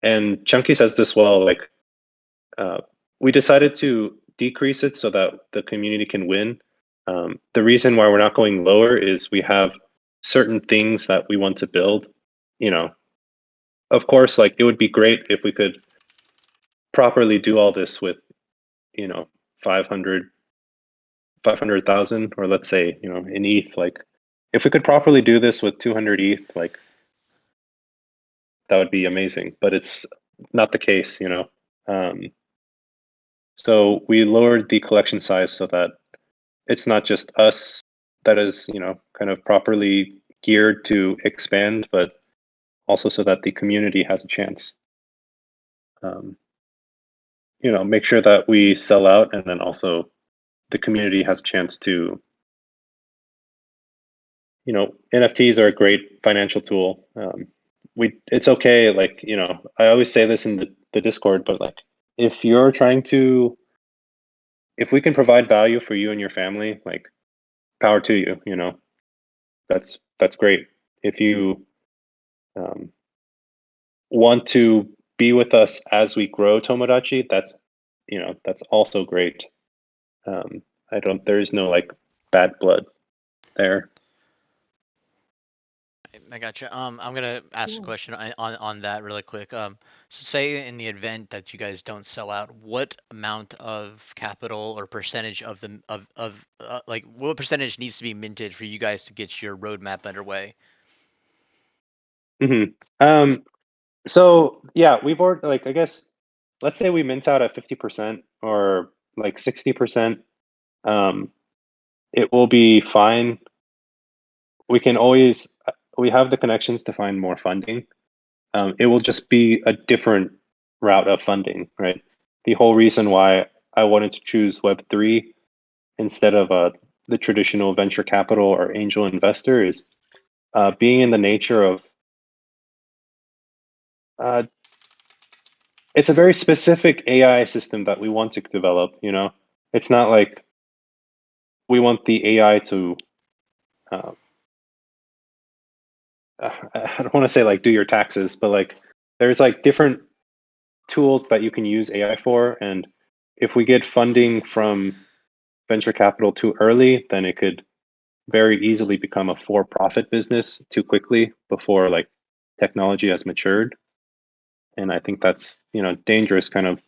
[SPEAKER 2] And Chunky says this well, like we decided to decrease it so that the community can win. The reason why we're not going lower is we have certain things that we want to build. Of course, like it would be great if we could properly do all this with, 500, 500,000, or let's say, in ETH. Like if we could properly do this with 200 ETH, like that would be amazing. But it's not the case. So we lowered the collection size so that it's not just us that is, kind of properly geared to expand, but also so that the community has a chance. Make sure that we sell out, and then also the community has a chance to. NFTs are a great financial tool. It's okay. Like, I always say this in the Discord, but like, if you're trying to, if we can provide value for you and your family, like, power to you. That's great. If you want to be with us as we grow Tomodachi, that's also great. There is no like bad blood there.
[SPEAKER 1] I gotcha. I'm gonna ask a
[SPEAKER 4] Cool.
[SPEAKER 1] question on that really quick. So say in the event that you guys don't sell out, what amount of capital or percentage of the of like what percentage needs to be minted for you guys to get your roadmap underway?
[SPEAKER 2] hmm So yeah, we've already, like, I guess, let's say we mint out at 50% or like 60%. Um, it will be fine. We can always we have the connections to find more funding. It will just be a different route of funding, right? The whole reason why I wanted to choose Web3 instead of the traditional venture capital or angel investor is being in the nature of uh, it's a very specific AI system that we want to develop. It's not like we want the AI to. Uh, I don't want to say like do your taxes, but like there's like different tools that you can use AI for, and if we get funding from venture capital too early, then it could very easily become a for-profit business too quickly before like technology has matured. And I think that's dangerous kind of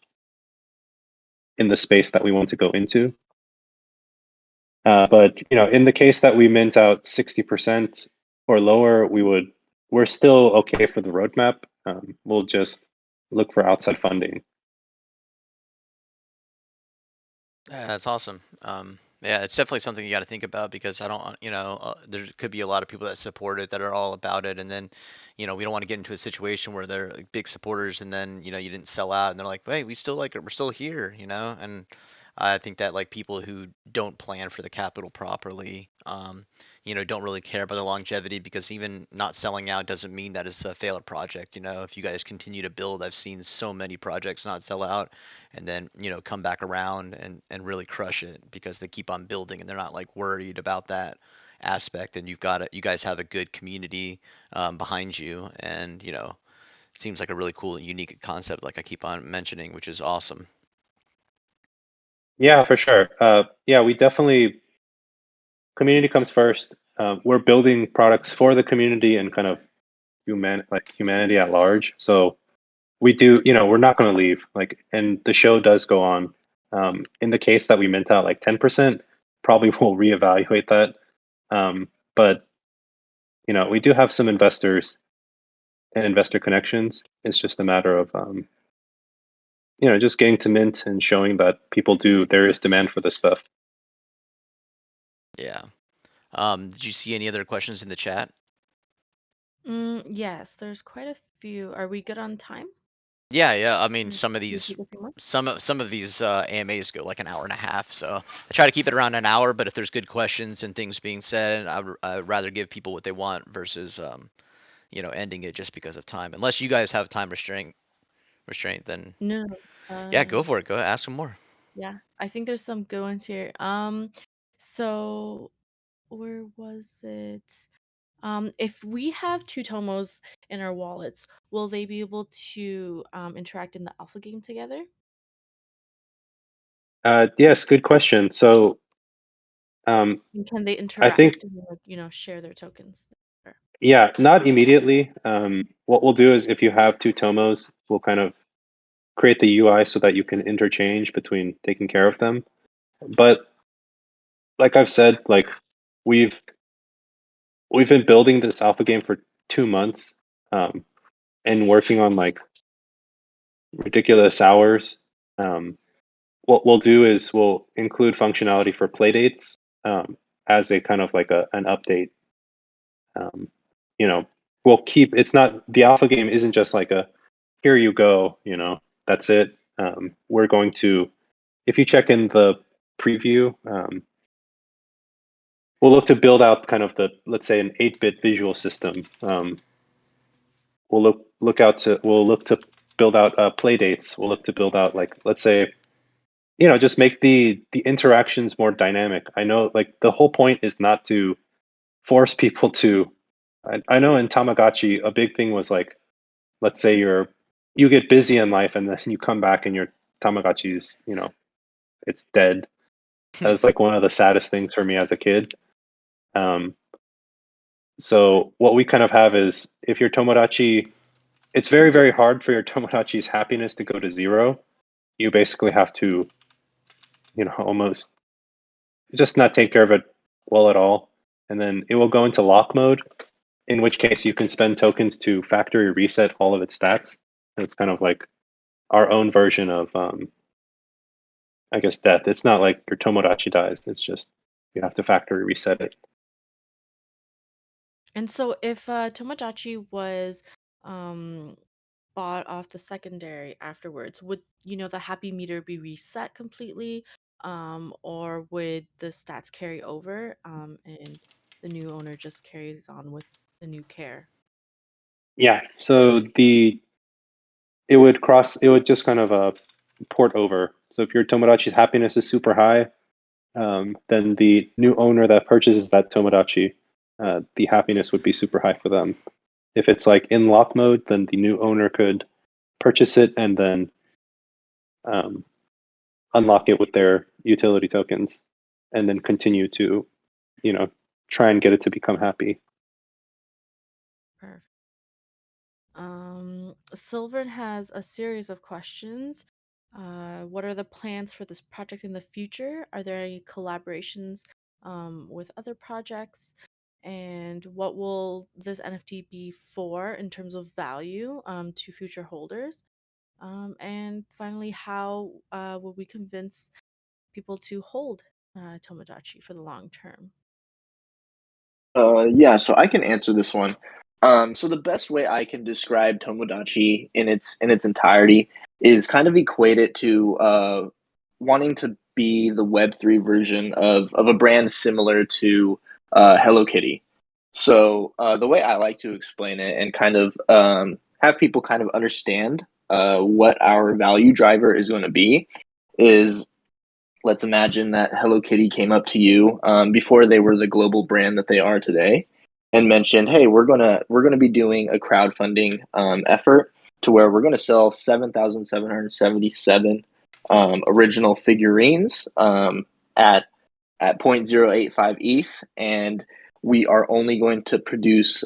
[SPEAKER 2] in the space that we want to go into. But in the case that we mint out 60% or lower, we're still okay for the roadmap. We'll just look for outside funding.
[SPEAKER 1] Yeah, that's awesome. Yeah, it's definitely something you got to think about because I don't, there could be a lot of people that support it that are all about it, and then, we don't want to get into a situation where they're like big supporters, and then, you didn't sell out, and they're like, hey, we still like it, we're still here, and I think that like people who don't plan for the capital properly, don't really care about the longevity because even not selling out doesn't mean that it's a failed project. If you guys continue to build, I've seen so many projects not sell out and then come back around and really crush it because they keep on building and they're not like worried about that aspect. And you guys have a good community behind you, and it seems like a really cool and unique concept like I keep on mentioning, which is awesome.
[SPEAKER 2] Yeah, for sure. Yeah, we definitely, community comes first. we're building products for the community and kind of humanity at large. So we do, we're not going to leave. Like, and the show does go on. In the case that we mint out like 10%, probably we'll reevaluate that. But we do have some investors and investor connections. It's just a matter of just getting to mint and showing that there is demand for this stuff.
[SPEAKER 1] Yeah. Did you see any other questions in the chat?
[SPEAKER 4] Yes, there's quite a few. Are we good on time?
[SPEAKER 1] Yeah. I mean,
[SPEAKER 4] Can
[SPEAKER 1] some of
[SPEAKER 4] we
[SPEAKER 1] these
[SPEAKER 4] take a few more?
[SPEAKER 1] some of these AMAs go like an hour and a half, so I try to keep it around an hour. But if there's good questions and things being said, I'd rather give people what they want versus ending it just because of time. Unless you guys have time restraint, then
[SPEAKER 4] No,
[SPEAKER 1] yeah, go for it. Go ask some more.
[SPEAKER 4] yeah, I think there's some good ones here. So where was it? If we have two Tomos in our wallets, will they be able to interact in the alpha game together?
[SPEAKER 2] Yes, good question. So um,
[SPEAKER 4] And can they
[SPEAKER 2] I think,
[SPEAKER 4] interact and like, share their tokens? Or-
[SPEAKER 2] yeah, not immediately. What we'll do is if you have two Tomos, we'll kind of create the UI so that you can interchange between taking care of them. But like I've said, like we've been building this alpha game for 2 months, and working on like ridiculous hours. What we'll do is we'll include functionality for playdates, as a kind of like an update. Um, you know, we'll keep. It's not the alpha game isn't just like a here you go. That's it. We're going to, if you check in the preview, we'll look to build out kind of let's say an 8-bit visual system. We'll look to build out play dates. We'll look to build out, like, let's say, just make the interactions more dynamic. I know, like, the whole point is not to force people to. I know in Tamagotchi a big thing was like, let's say you get busy in life and then you come back and your Tamagotchi's, it's dead. That was like one of the saddest things for me as a kid. Um, so what we kind of have is, if your Tomodachi, it's very, very hard for your Tomodachi's happiness to go to zero. You basically have to, almost just not take care of it well at all. And then it will go into lock mode, in which case you can spend tokens to factory reset all of its stats. And it's kind of like our own version of, I guess, death. It's not like your Tomodachi dies. It's just you have to factory reset it.
[SPEAKER 4] And so if Tomodachi was um bought off the secondary afterwards, would the happy meter be reset completely? Or would the stats carry over? And the new owner just carries on with the new care.
[SPEAKER 2] Yeah. So it would just kind of port over. So if your Tomodachi's happiness is super high, then the new owner that purchases that Tomodachi, the happiness would be super high for them. If it's like in lock mode, then the new owner could purchase it and then um, unlock it with their utility tokens, and then continue to, try and get it to become happy.
[SPEAKER 4] Perfect. Sylvan has a series of questions. What are the plans for this project in the future? Are there any collaborations with other projects? And what will this NFT be for in terms of value to future holders? And finally, how will we convince people to hold Tomodachi for the long term?
[SPEAKER 5] Yeah, so I can answer this one. So the best way I can describe Tomodachi in its entirety is kind of equate it to wanting to be the Web3 version of a brand similar to Hello Kitty. So the way I like to explain it and kind of have people kind of understand what our value driver is going to be is, let's imagine that Hello Kitty came up to you before they were the global brand that they are today, and mentioned, "Hey, we're gonna be doing a crowdfunding effort to where we're gonna sell 7,777 original figurines at 0.085 ETH, and we are only going to produce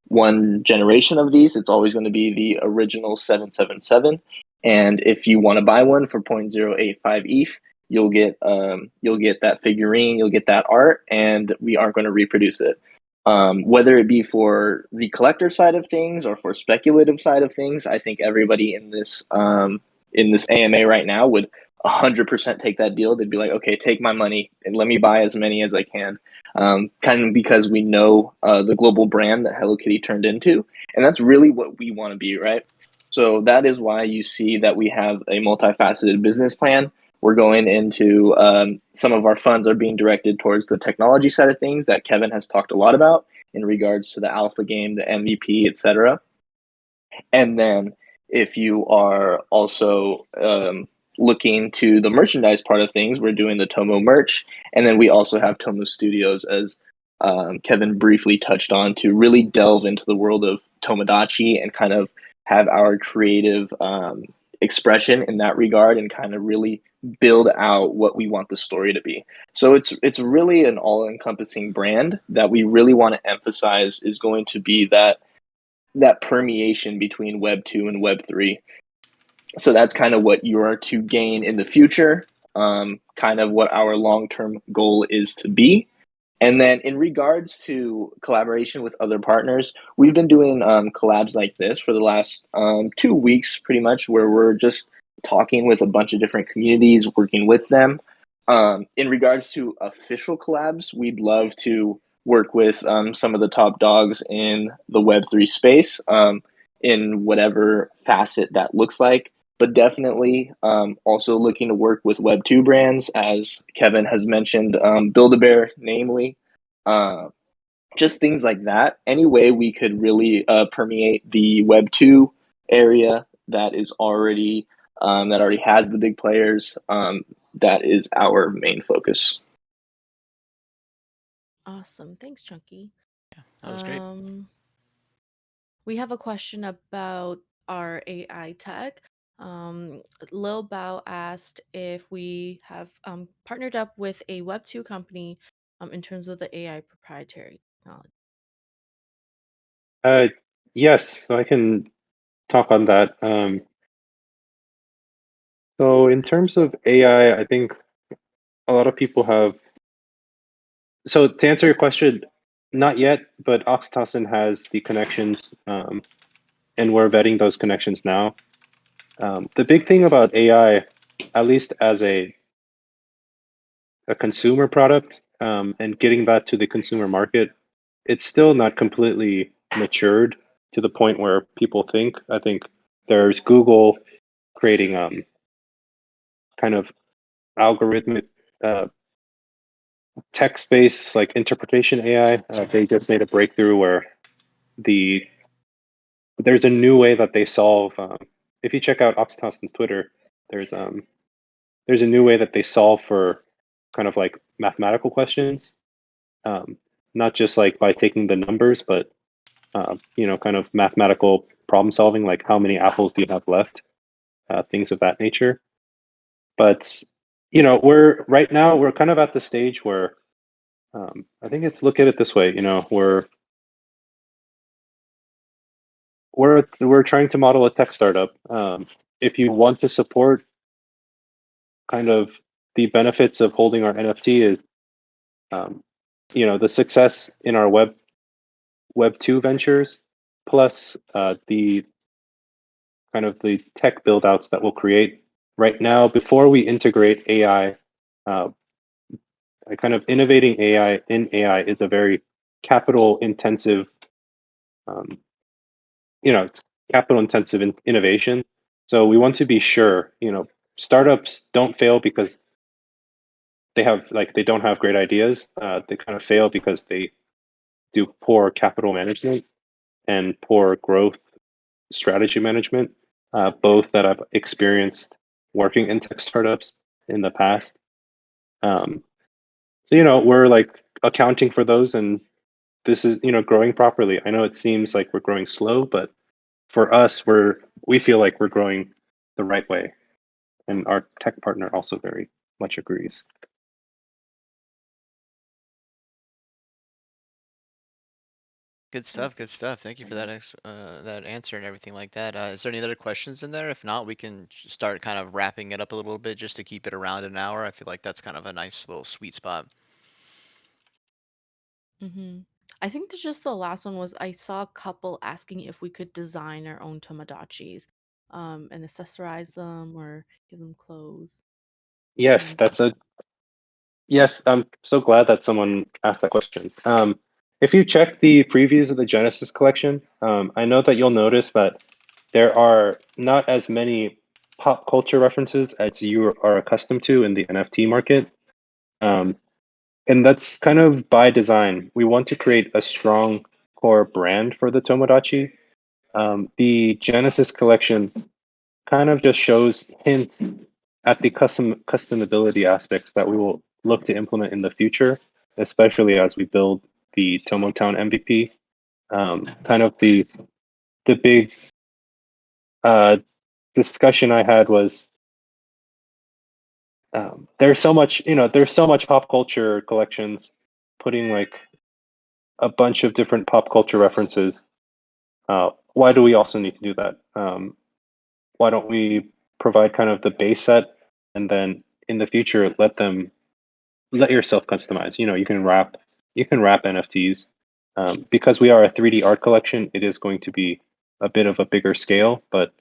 [SPEAKER 5] one generation of these. It's always going to be the original 777. And if you want to buy one for 0.085 ETH, you'll get that figurine, you'll get that art, and we aren't going to reproduce it. Whether it be for the collector side of things or for speculative side of things, I think everybody in this AMA right now would 100% take that deal. They'd be like, okay, take my money and let me buy as many as I can. Kind of because we know the global brand that Hello Kitty turned into, and that's really what we want to be, right? So that is why you see that we have a multifaceted business plan. We're going into some of our funds are being directed towards the technology side of things that Kevin has talked a lot about in regards to the alpha game, the MVP, etc. And then if you are also looking to the merchandise part of things, we're doing the Tomo merch. And then we also have Tomo Studios, as Kevin briefly touched on, to really delve into the world of Tomodachi and kind of have our creative expression in that regard and kind of really build out what we want the story to be. So it's really an all-encompassing brand that we really want to emphasize is going to be that permeation between Web 2 and Web 3. So that's kind of what you are to gain in the future, kind of what our long-term goal is to be. And then in regards to collaboration with other partners, we've been doing collabs like this for the last 2 weeks, pretty much, where we're just talking with a bunch of different communities, working with them. In regards to official collabs, we'd love to work with some of the top dogs in the Web3 space in whatever facet that looks like. But definitely also looking to work with Web2 brands, as Kevin has mentioned, Build-A-Bear, namely. Just things like that. Any way we could really permeate the Web2 area that is already that already has the big players. That is our main focus.
[SPEAKER 4] Awesome. Thanks, Chunky.
[SPEAKER 1] That was great.
[SPEAKER 4] We have a question about our AI tech. Lil Bao asked if we have partnered up with a Web2 company in terms of the AI proprietary technology.
[SPEAKER 2] Yes, so I can talk on that. So in terms of AI, I think a lot of people have. So to answer your question, not yet, but Oxytocin has the connections, and we're vetting those connections now. The big thing about AI, at least as a consumer product, and getting that to the consumer market, it's still not completely matured to the point where people think. I think there's Google creating kind of algorithmic text-based like interpretation AI. They just made a breakthrough where there's a new way that they solve. If you check out Oxytocin's Twitter, there's there's a new way that they solve for kind of like mathematical questions, not just like by taking the numbers, but kind of mathematical problem solving, like how many apples do you have left, things of that nature. But we're right now we're kind of at the stage where I think it's look at it this way. We're trying to model a tech startup. If you want to support kind of the benefits of holding our NFT is, the success in our Web 2 ventures, plus the kind of the tech build outs that we'll create right now before we integrate AI. Kind of innovating AI in AI is a very capital intensive, um, capital intensive innovation. So we want to be sure, startups don't fail because they don't have great ideas. They kind of fail because they do poor capital management and poor growth strategy management, both that I've experienced working in tech startups in the past. So we're like accounting for those, and this is growing properly. I know it seems like we're growing slow, but for us, we feel like we're growing the right way, and our tech partner also very much agrees.
[SPEAKER 1] Good stuff. Good stuff. Thank you for that that answer and everything like that. Is there any other questions in there? If not, we can start kind of wrapping it up a little bit just to keep it around an hour. I feel like that's kind of a nice little sweet spot.
[SPEAKER 4] Mm-hmm. I think just the last one was I saw a couple asking if we could design our own Tomodachis, and accessorize them or give them clothes.
[SPEAKER 2] Yes,
[SPEAKER 4] Um,
[SPEAKER 2] yes. I'm so glad that someone asked that question. If you check the previews of the Genesis collection, I know that you'll notice that there are not as many pop culture references as you are accustomed to in the NFT market. Um, and that's kind of by design. We want to create a strong core brand for the Tomodachi. The Genesis collection kind of just shows hints at the customability aspects that we will look to implement in the future, especially as we build the Tomotown MVP. Kind of the big uh, discussion I had was there's so much, there's so much pop culture collections putting like a bunch of different pop culture references. Why do we also need to do that? Why don't we provide kind of the base set and then in the future let yourself customize. You can wrap NFTs. Because we are a 3D art collection. It is going to be a bit of a bigger scale, but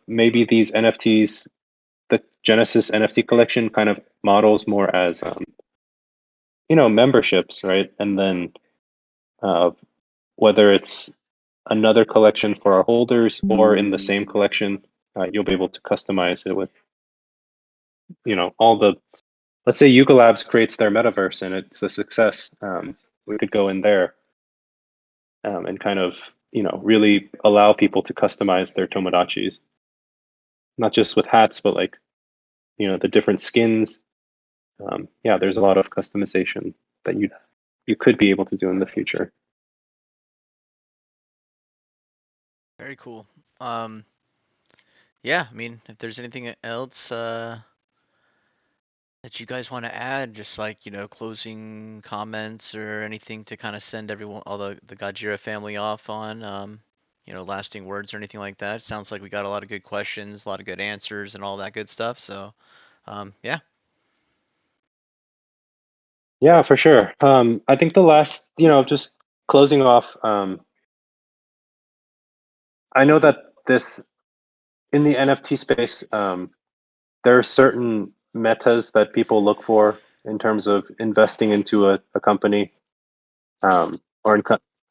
[SPEAKER 2] maybe these NFTs, the Genesis NFT collection, kind of models more as memberships, right? And then uh, whether it's another collection for our holders or in the same collection, you'll be able to customize it with all the. Let's say Yuga Labs creates their metaverse and it's a success. We could go in there and kind of really allow people to customize their Tomodachis, not just with hats, but like the different skins. Yeah, there's a lot of customization that you could be able to do in the future.
[SPEAKER 1] Very cool. Um, yeah, I mean, if there's anything else that you guys want to add, just like, closing comments or anything to kind of send everyone, all the Gajira family off on, lasting words or anything like that. Sounds like we got a lot of good questions, a lot of good answers, and all that good stuff. So, yeah.
[SPEAKER 2] Yeah, for sure. I think the last, just closing off. I know that this in the NFT space, there are certain metas that people look for in terms of investing into a company, or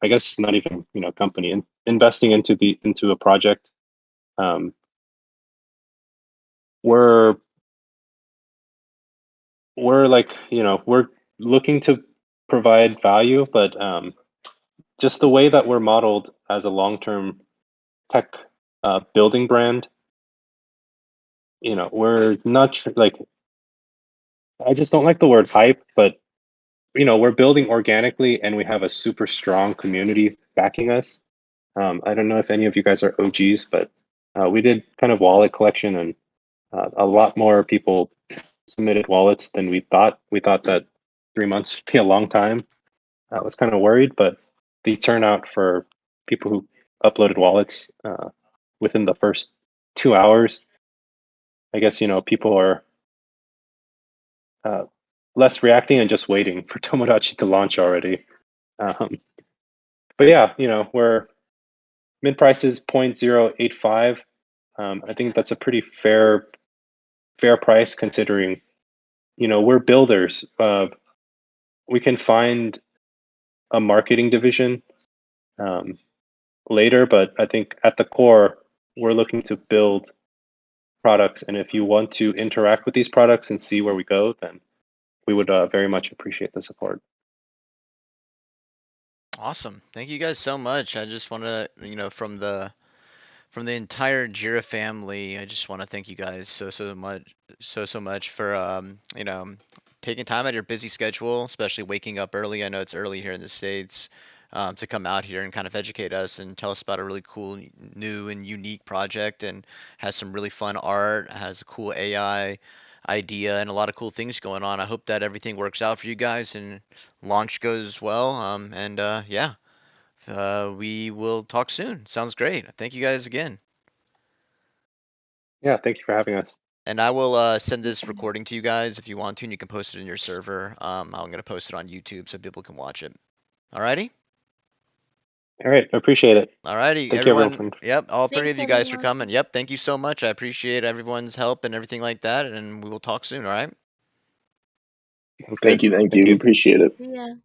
[SPEAKER 2] I guess not even company, investing into a project. Um, we're we're like we're looking to provide value, but just the way that we're modeled as a long-term tech building brand, we're not like I just don't like the word hype, but we're building organically and we have a super strong community backing us. I don't know if any of you guys are OGs, but we did kind of wallet collection and a lot more people submitted wallets than we thought. We thought that 3 months would be a long time. I was kind of worried, but the turnout for people who uploaded wallets within the first 2 hours, I guess, people are uh, less reacting and just waiting for Tomodachi to launch already. Um, but yeah, we're mid price is 0.085. I think that's a pretty fair price considering, we're builders. We can find a marketing division um, later, but I think at the core, we're looking to build products. And if you want to interact with these products and see where we go, then we would very much appreciate the support.
[SPEAKER 1] Awesome. Thank you guys so much. I just want to, from the entire Jira family, I just want to thank you guys so much for taking time out of your busy schedule, especially waking up early. I know it's early here in the States, to come out here and kind of educate us and tell us about a really cool, new and unique project, and has some really fun art, has a cool AI idea, and a lot of cool things going on. I hope that everything works out for you guys and launch goes well. And yeah. we will talk soon. Sounds great. Thank you guys again.
[SPEAKER 2] Yeah, thank you for having us.
[SPEAKER 1] And I will send this recording to you guys if you want to, and you can post it in your server. I'm gonna post it on YouTube so people can watch it. Alrighty?
[SPEAKER 2] All right, I appreciate it.
[SPEAKER 1] Alrighty,
[SPEAKER 2] Thank you, everyone.
[SPEAKER 1] everyone. Yep, all three
[SPEAKER 4] Thanks,
[SPEAKER 1] of you guys for
[SPEAKER 4] everyone.
[SPEAKER 1] coming. Yep, thank you so much. I appreciate everyone's help and everything like that, and we will talk soon, alright?
[SPEAKER 2] Sounds
[SPEAKER 5] Thank
[SPEAKER 2] good.
[SPEAKER 5] you. Thank you. Appreciate it.
[SPEAKER 4] See ya.